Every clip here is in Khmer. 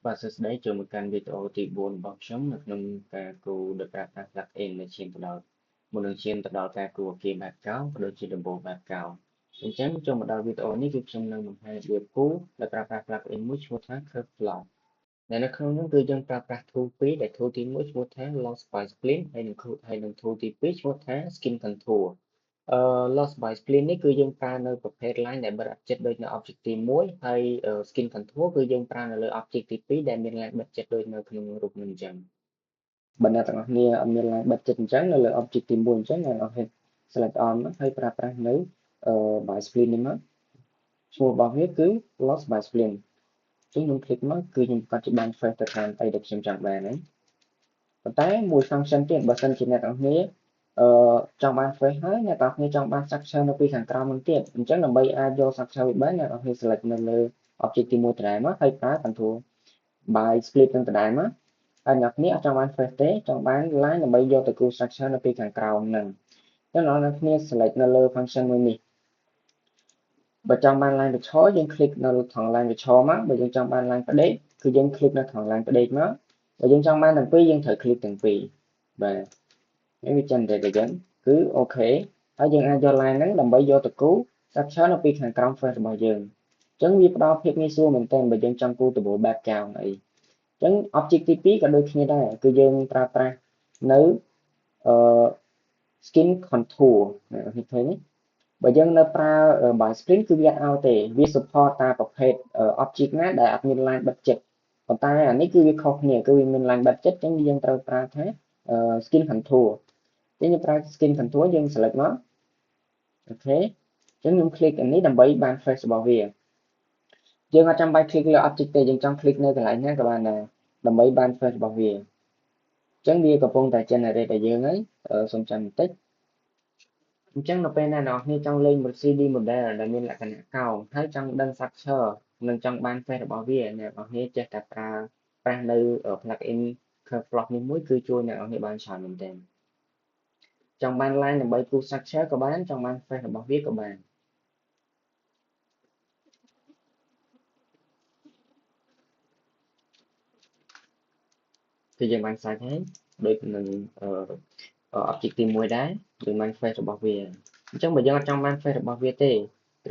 បាទសួស្តីចូលមកកាន់វីដេអូទី4របស់ខ្ញុំនៅក្នុងការគូរដោយប្រើប្រាស់ plugin នៃឈានទៅដល់មុននឹងឈានទៅដល់ការគូរអគារបែបកោងក៏ដូចជាដំបូលបែបកោងអញ្ចឹងចូលមកដល់វីដេអូនេះគឺខ្ញុំនឹងបង្ហាញរបៀបគូរដោយប្រើប្រាស់ plugin មួយឈ្មោះថា Curveblock ដែលនៅក្នុងនោះគឺយើងប្រើប្រាស់ tool 2ដែល tool ទី1ឈ្មោះថា Lost by Spline ហើយនឹង tool ទី2ឈ្មោះថា Skin Contour Lost by Spline នេះគឺយើងប្រើនៅប្រភេទ line ដែលបិទអត់ជិតដូចនៅ object ទី1ហើយ Skin Contour គឺយើងប្រើនៅលើ object ទី2ដែលមាន line បិទជិតដូចនៅក្នុងរូបនេះអញ្ចឹងបើអ្នកទាំងអស់គ្នាអត់មាន line បិទជិតអញ្ចឹងនៅលើ object ទី1អញ្ចឹងអ្នកនរគ្នា select on មកហើយប្រើប្រាស់នៅ by Spline នេះមកឈ្មោះរបស់វាគឺ Lost by Spline អញ្ចឹងខ្ញុំ click មកគឺខ្ញុំកាត់ជាបាន face ទៅខាងអីដែលខ្ញុំចង់បានហ្នឹងប៉ុន្តែមួយ function ទៀតបើសិនជាអ្នកទាំងអស់គ្នាចង់បាន face ហើយអ្នកទាំងអស់គ្នាចង់បាន structure នៅពីខាងក្រោមនឹងទៀតអញ្ចឹងដើម្បីអាចយក structure វាបានអ្នកទាំងអស់គ្នា select នៅលើ object ទី1ដដែលមកហើយប្រើ control by split នឹងដដែលមកហើយអ្នកទាំងអស់គ្នាអត់ចង់បាន face ទេចង់បាន line ដើម្បីយកទៅគូ structure នៅពីខាងក្រោមហ្នឹងអញ្ចឹងអ្នកទាំងអស់គ្នា select នៅលើ function មួយនេះបើចង់បាន line ប្រឆោយើង click នៅត្រង់ line ប្រឆោមកបើយើងចង់បាន line ផ្ដេកគឺយើង click នៅត្រង់ line ផ្ដេកមកបើយើងចង់បានទាំងពីរយើងត្រូវ click ទាំងពីរបាទនេះវា generate អញ្ចឹងគឺអូខេហើយយើងអាចយក line ហ្នឹងដើម្បីយកទៅគូ structure នៅពីខាងក្រោម face របស់យើងអញ្ចឹងវាផ្ដល់ភាពងាយស្រួលមែនទែនបើយើងចង់គូដំបូលបែបកោងអីអញ្ចឹង object ទី2ក៏ដូចគ្នាដែរគឺយើងប្រើប្រាស់នៅskin contour នេះឃើញទេបើយើងនៅប្រើ by spline គឺវាអត់ឲ្យទេវា support តាមប្រភេទ object ណាដែលអត់មាន line បិទជិតប៉ុន្តែអានេះគឺវាខុសគ្នាគឺវាមាន line បិទជិតអញ្ចឹងយើងត្រូវប្រើថា skin contour អញ្ចឹងយើងប្រើ skin contour យើង select មកអូខេអញ្ចឹងខ្ញុំ click អានេះដើម្បីបាន face របស់វាយើងអត់ចាំបាច់ click លើ object ទេយើងចង់ click នៅកន្លែងណាក៏បានដែរដើម្បីបាន face របស់វាអញ្ចឹងវាកំពុងតែ generate ឲ្យយើងហើយសូមចាំបន្តិចអញ្ចឹងនៅពេលណាអ្នកនរគ្នាចង់លេង 3D model ដែលមានលក្ខណៈកោងហើយចង់ដឹង structure និងចង់បាន face របស់វាអ្នកនរគ្នាចេះតែប្រើប្រាស់នៅ plugin Curveblock នេះមួយគឺជួយអ្នកនរគ្នាបានច្រើនមែនទែនចង់បាន line ដើម្បីគូ structure ក៏បានចង់បាន face របស់វាក៏បានគឺយើងបាន set ហើយដូចនឹង object ទី1ដែរយើងបាន face របស់វាអញ្ចឹងបើយើងអត់ចង់បាន face របស់វាទេ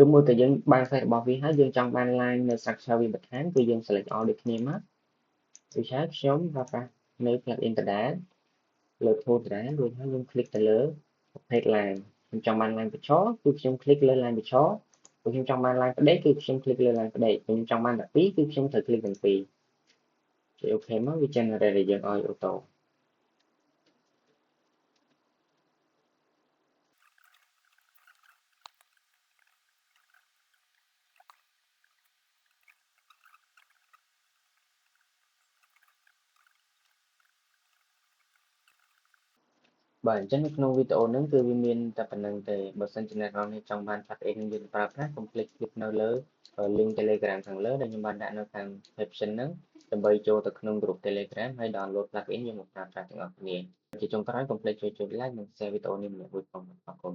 ឬមួយក៏យើងបាន face របស់វាហើយយើងចង់បាន line នៅ structure វាបន្ថែមគឺយើង select all ដូចគ្នាមកដូចហើយខ្ញុំប្រើប្រាស់នៅ plugin ដដែលលើ tool ដដែលរួចហើយខ្ញុំ click ទៅលើប្រភេទ line ខ្ញុំចង់បាន line ប្រឆោគឺខ្ញុំ click លើ line ប្រឆោបើខ្ញុំចង់បាន line ផ្ដេកគឺខ្ញុំ click លើ line ផ្ដេកខ្ញុំចង់បានទាំងពីរគឺខ្ញុំត្រូវ click ទាំងពីរចុច OK មកវា generate ឲ្យយើងឲ្យ autoបាទអញ្ចឹងនៅក្នុងវីដេអូហ្នឹងគឺវាមានតែប៉ុណ្្នឹងទេបើសិនជាអ្នកនរគ្នាចង់បាន plugin នឹងយើងប្រើប្រាស់កុំភ្លេច click នៅលើ link Telegram ខាងលើដែលខ្ញុំបានដាក់នៅខាង description ហ្នឹងដើម្បីចូលទៅក្នុង group Telegram ហើយ download plugin យកមកប្រើប្រាស់ទាំងអស់គ្នាជាចុងក្រោយកុំភ្លេចជួយ like និង share វីដេអូនេះម្នាក់មួយផងអរគុណ